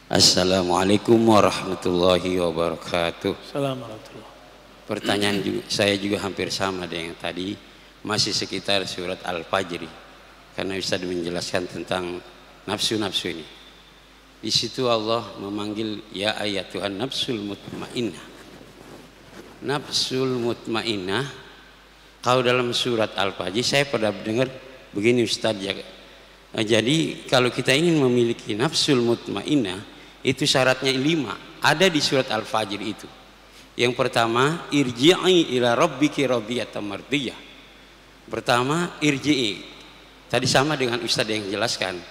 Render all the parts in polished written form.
Assalamualaikum warahmatullahi wabarakatuh. Assalamualaikum. Pertanyaan saya juga hampir sama dengan tadi, masih sekitar surat Al-Fajr, karena Ustaz menjelaskan tentang nafsu-nafsu ini. Di situ Allah memanggil ya ayyatuhan nafsul mutmainnah. Nafsul mutmainnah, kalau dalam surat Al-Fajr saya pernah dengar begini Ustaz ya. Jadi kalau kita ingin memiliki nafsul mutmainnah, itu syaratnya 5, ada di surat Al-Fajr itu. Yang pertama, irji'i ila rabbiki radiyatan mardiyah. Pertama, irji'i. Tadi sama dengan Ustaz yang jelaskan.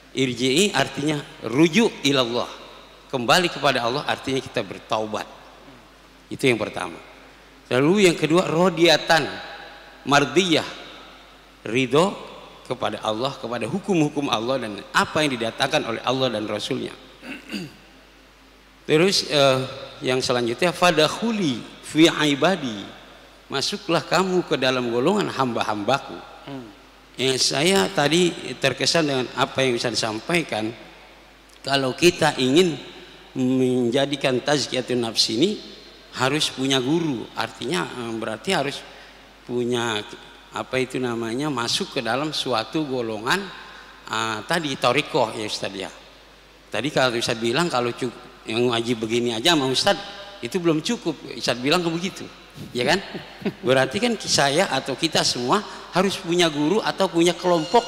Irji'i artinya rujuk ilallah, kembali kepada Allah, artinya kita bertaubat. Itu yang pertama. Lalu yang kedua, radiyatan mardiyah, ridho kepada Allah, kepada hukum-hukum Allah dan apa yang didatangkan oleh Allah dan Rasulnya. Terus yang selanjutnya, fadakhuli fi ibadi, masuklah kamu ke dalam golongan hamba-hambaku. Yang saya tadi terkesan dengan apa yang bisa disampaikan, kalau kita ingin menjadikan tazkiyatun nafs ini harus punya guru, artinya berarti harus punya apa itu namanya, masuk ke dalam suatu golongan tadi thariqah ya Ustaz ya. Tadi kalau Ustaz bilang kalau yang ngaji begini aja sama Ustaz itu belum cukup, Ustaz bilang begitu, ya kan? Berarti kan saya atau kita semua harus punya guru atau punya kelompok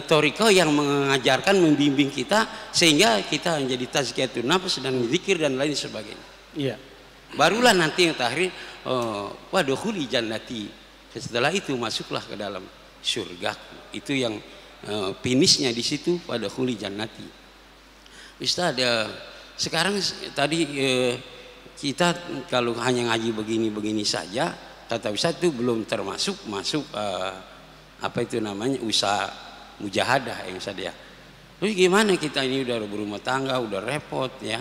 thariqah yang mengajarkan, membimbing kita sehingga kita menjadi tazkiyatun nafs dan zikir dan lain sebagainya. Iya. Barulah nanti yang terakhir wadkhuli jannati. Setelah itu masuklah ke dalam surga. Itu yang finishnya di situ, wadkhuli jannati. Ustaz, sekarang tadi kita kalau hanya ngaji begini-begini saja, kata Ustaz itu belum termasuk apa itu namanya usaha mujahadah ya Ustaz ya. Terus gimana kita ini udah berumah tangga, udah repot ya.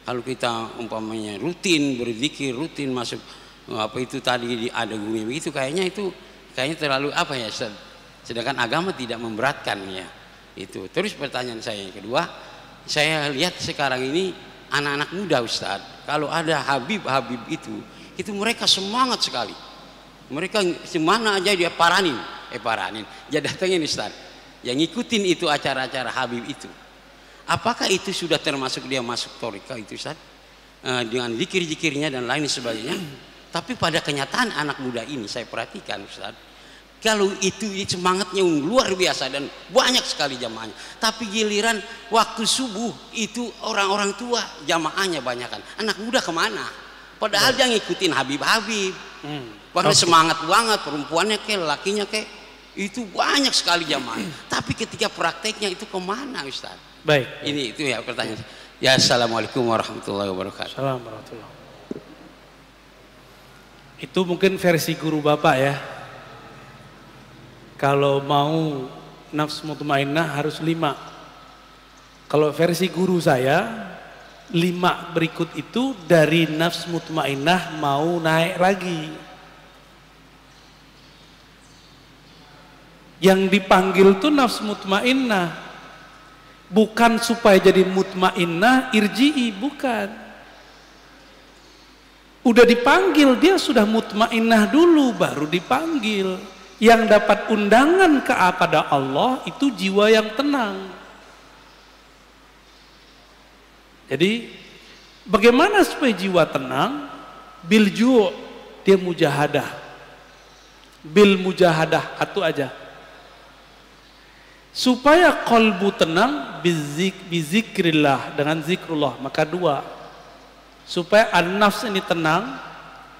Kalau kita umpamanya rutin berzikir, rutin masuk apa itu tadi ada guru begitu, kayaknya terlalu apa ya Ustaz. Sedangkan agama tidak memberatkan ya. Itu. Terus pertanyaan saya yang kedua, saya lihat sekarang ini anak-anak muda Ustaz, kalau ada Habib itu mereka semangat sekali. Mereka semana aja dia paranin. Dia datangin Ustaz, yang ngikutin itu acara-acara Habib itu. Apakah itu sudah termasuk dia masuk thariqah itu Ustaz? Dengan zikir-zikirnya dan lain sebagainya. Tapi pada kenyataan anak muda ini saya perhatikan Ustaz, kalau itu semangatnya luar biasa dan banyak sekali jamaahnya, tapi giliran waktu subuh itu orang-orang tua jamaahnya banyakan, anak muda kemana? Padahal dia ngikutin Habib. Padahal semangat banget, perempuannya lakinya itu banyak sekali jamaahnya. Tapi ketika prakteknya itu kemana Ustaz? Baik. Ini itu ya pertanyaan. Ya, assalamualaikum warahmatullahi wabarakatuh. Assalamualaikum. Itu mungkin versi guru Bapak ya. Kalau mau nafsu mutmainnah harus 5. Kalau versi guru saya 5 berikut itu dari nafsu mutmainnah mau naik lagi. Yang dipanggil tuh nafsu mutmainnah, bukan supaya jadi mutmainnah irji'i, bukan. Udah dipanggil, dia sudah mutmainnah dulu baru dipanggil. Yang dapat undangan kepada Allah itu jiwa yang tenang. Jadi bagaimana supaya jiwa tenang? Bil ju', dia mujahadah. Bil mujahadah, satu aja. Supaya qalbu tenang bizikrillah, dengan zikrullah, maka 2. Supaya an-nafs ini tenang,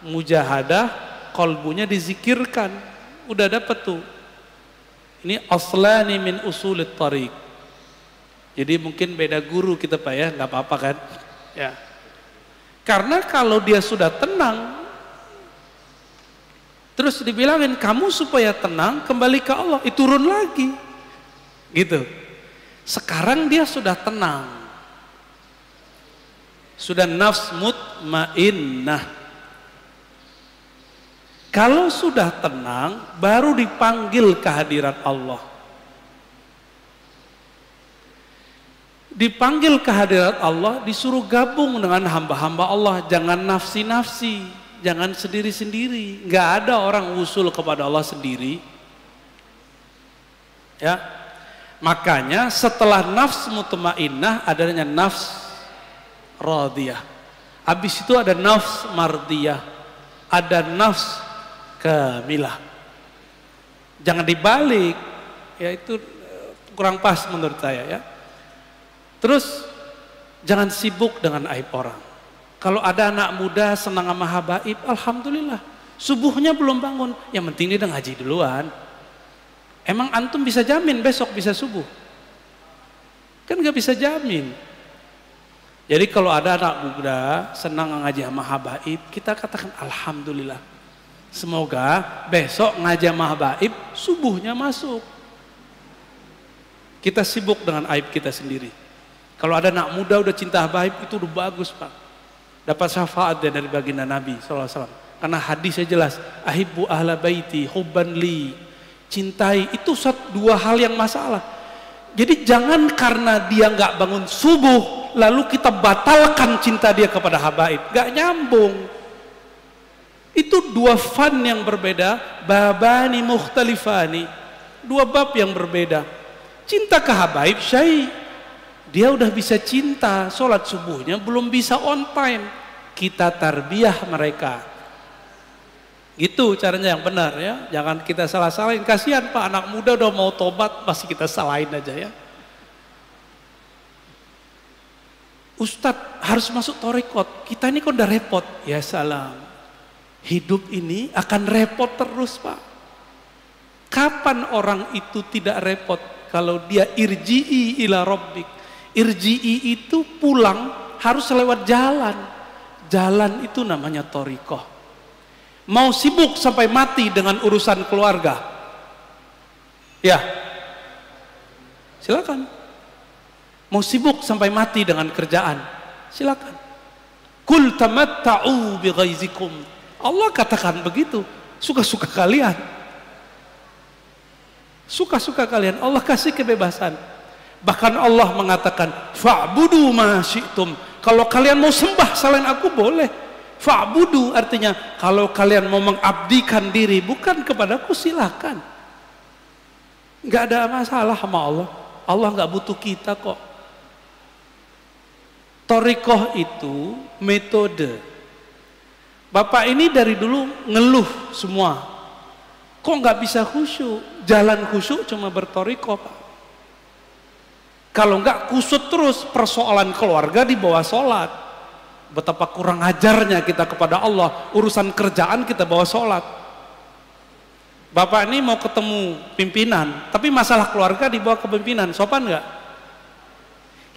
mujahadah, qalbunya dizikirkan. Udah dapat tuh. Ini aslani min usulit tariq. Jadi mungkin beda guru kita Pak ya, nggak apa-apa kan? Ya. Karena kalau dia sudah tenang, terus dibilangin kamu supaya tenang kembali ke Allah, itu turun lagi. Gitu. Sekarang dia sudah tenang. Sudah nafs mutmainnah. Kalau sudah tenang, baru dipanggil kehadiran Allah. dipanggil ke hadirat Allah, disuruh gabung dengan hamba-hamba Allah. Jangan nafsi-nafsi, jangan sendiri-sendiri. Nggak ada orang usul kepada Allah sendiri. Ya, makanya setelah nafs mutmainnah adanya nafs radiyah. Habis itu ada nafs mardiyah, ada nafs kamilah. Jangan dibalik, ya itu kurang pas menurut saya ya. Terus jangan sibuk dengan aib orang. Kalau ada anak muda senang sama habaib, alhamdulillah. Subuhnya belum bangun, yang penting dia udah ngaji duluan. Emang antum bisa jamin besok bisa subuh? Kan gak bisa jamin. Jadi kalau ada anak muda senang ngaji sama habaib, kita katakan alhamdulillah. Semoga besok ngaji sama habaib subuhnya masuk. Kita sibuk dengan aib kita sendiri. Kalau ada anak muda udah cinta habaib, itu udah bagus Pak. Dapat syafaat dari baginda Nabi SAW. Karena hadisnya jelas, ahibbu ahla baiti hubban li. Cintai, itu dua hal yang masalah. Jadi jangan karena dia nggak bangun subuh lalu kita batalkan cinta dia kepada habaib. Nggak nyambung. Itu dua fan yang berbeda, babani mukhtalifani. Dua bab yang berbeda. Cinta ke habaib syai, dia udah bisa cinta, sholat subuhnya belum bisa on time. Kita tarbiyah mereka. Gitu caranya yang benar ya. Jangan kita salah-salahin. Kasihan Pak, anak muda udah mau tobat masih kita salahin aja ya. Ustadz harus masuk thariqat. Kita ini kok udah repot. Ya salam. Hidup ini akan repot terus Pak. Kapan orang itu tidak repot? Kalau dia irji'i ila rabbik. Irji'i itu pulang harus lewat jalan. Jalan itu namanya thariqah. Mau sibuk sampai mati dengan urusan keluarga? Ya. Silakan. Mau sibuk sampai mati dengan kerjaan? Silakan. Kul tamatta'u bighaizikum. Allah katakan begitu. Suka-suka kalian. Suka-suka kalian. Allah kasih kebebasan. Bahkan Allah mengatakan, fa'budu ma syi'tum. Kalau kalian mau sembah selain aku boleh. Fa'budu artinya kalau kalian mau mengabdikan diri bukan kepadaku silakan. Nggak ada masalah sama Allah. Allah nggak butuh kita kok. Thariqah itu metode. Bapak ini dari dulu ngeluh semua. Kok nggak bisa khusyuk? Jalan khusyuk cuma berthariqah Pak. Kalau nggak kusut terus persoalan keluarga di bawah sholat. Betapa kurang ajarnya kita kepada Allah. Urusan kerjaan kita bawa sholat. Bapak ini mau ketemu pimpinan, tapi masalah keluarga dibawa ke pimpinan. Sopan nggak?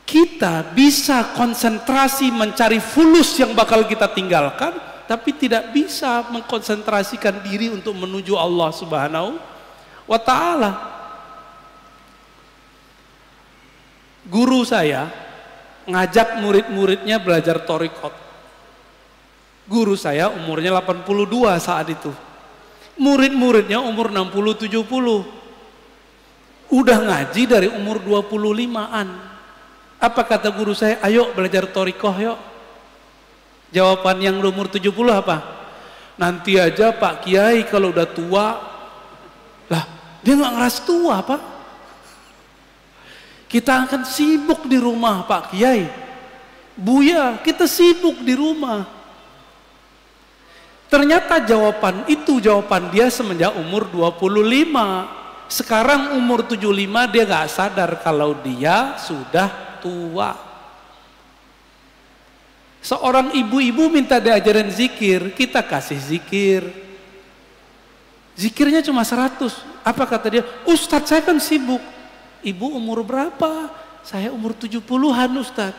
Kita bisa konsentrasi mencari fulus yang bakal kita tinggalkan, tapi tidak bisa mengkonsentrasikan diri untuk menuju Allah Subhanahu wa Ta'ala. Guru saya ngajak murid-muridnya belajar thariqat. Guru saya umurnya 82 saat itu. Murid-muridnya umur 60-70. Udah ngaji dari umur 25-an. Apa kata guru saya? Ayo belajar thariqah yuk. Jawaban yang umur 70 apa? Nanti aja Pak Kiai kalau udah tua. Lah, dia nggak ngerasa tua Pak. Kita akan sibuk di rumah Pak Kiai. Buya, kita sibuk di rumah. Ternyata jawaban itu jawaban dia semenjak umur 25. Sekarang umur 75 dia gak sadar kalau dia sudah tua. Seorang ibu-ibu minta diajarin zikir, kita kasih zikir. Zikirnya cuma 100. Apa kata dia? Ustadz saya kan sibuk. Ibu umur berapa? Saya umur 70-an Ustadz.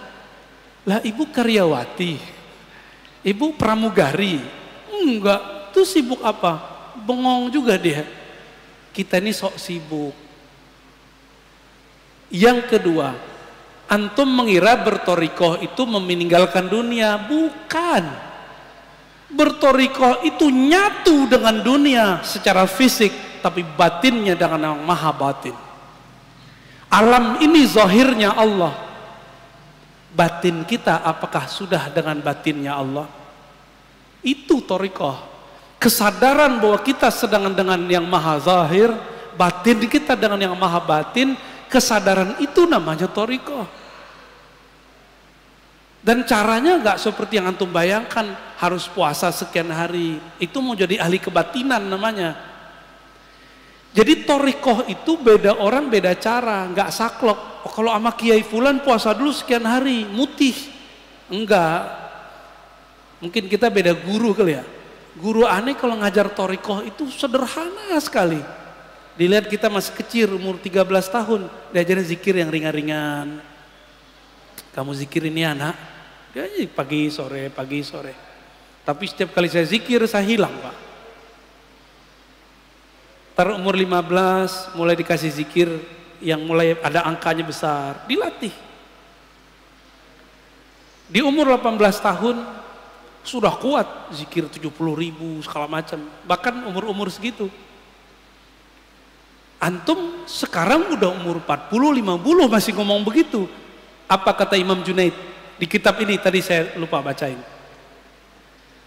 Lah ibu karyawati, ibu pramugari. Enggak, tuh sibuk apa? Bengong juga dia. Kita ini sok sibuk. Yang kedua, antum mengira berthariqah itu meninggalkan dunia. Bukan. Berthariqah itu nyatu dengan dunia secara fisik, tapi batinnya dengan yang maha batin. Alam ini zahirnya Allah, batin kita apakah sudah dengan batinnya Allah. Itu thariqah. Kesadaran bahwa kita sedang dengan yang maha zahir, batin kita dengan yang maha batin, kesadaran itu namanya thariqah. Dan caranya nggak seperti yang antum bayangkan, harus puasa sekian hari. Itu mau jadi ahli kebatinan namanya. Jadi thariqah itu beda orang beda cara, nggak saklek. Oh, kalau sama Kiai Fulan puasa dulu sekian hari, mutih. Enggak. Mungkin kita beda guru kali ya. Guru aneh kalau ngajar thariqah itu sederhana sekali. Dilihat kita masih kecil, umur 13 tahun, diajarin zikir yang ringan-ringan. Kamu zikir ini anak, dia pagi sore. Tapi setiap kali saya zikir, saya hilang Pak. Taruh umur 15, mulai dikasih zikir yang mulai ada angkanya besar, dilatih. Di umur 18 tahun, sudah kuat zikir 70.000 segala macam, bahkan umur-umur segitu. Antum sekarang udah umur 40-50 masih ngomong begitu. Apa kata Imam Junaid di kitab ini tadi saya lupa bacain.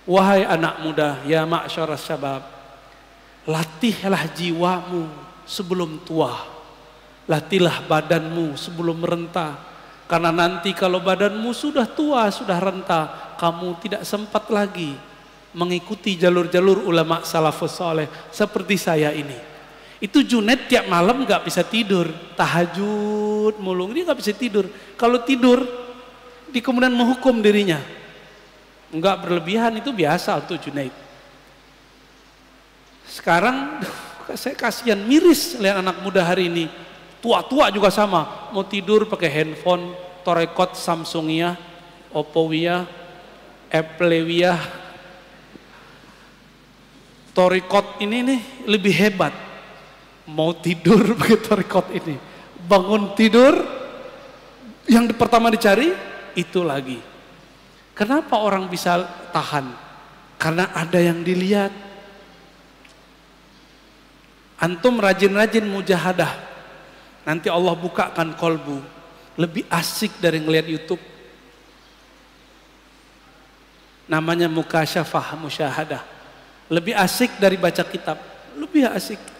Wahai anak muda, ya ma'syaras syabab, latihlah jiwamu sebelum tua, latihlah badanmu sebelum renta, karena nanti kalau badanmu sudah tua, sudah renta, kamu tidak sempat lagi mengikuti jalur-jalur ulama salafus saleh seperti saya ini. Itu Junaid tiap malam nggak bisa tidur, tahajud mulu, dia nggak bisa tidur. Kalau tidur, di kemudian menghukum dirinya, nggak berlebihan, itu biasa untuk Junaid. Sekarang saya kasihan, miris lihat anak muda hari ini, tua-tua juga sama, mau tidur pakai handphone, thariqah Samsungiyah, Oppowiyah, Applewiyah. Thariqah ini nih lebih hebat. Mau tidur pakai thariqah ini, bangun tidur, yang pertama dicari itu lagi. Kenapa orang bisa tahan? Karena ada yang dilihat. Antum rajin-rajin mujahadah, nanti Allah bukakan kolbu, lebih asik dari ngelihat YouTube. Namanya mukasyafah musyahadah, lebih asik dari baca kitab, lebih asik.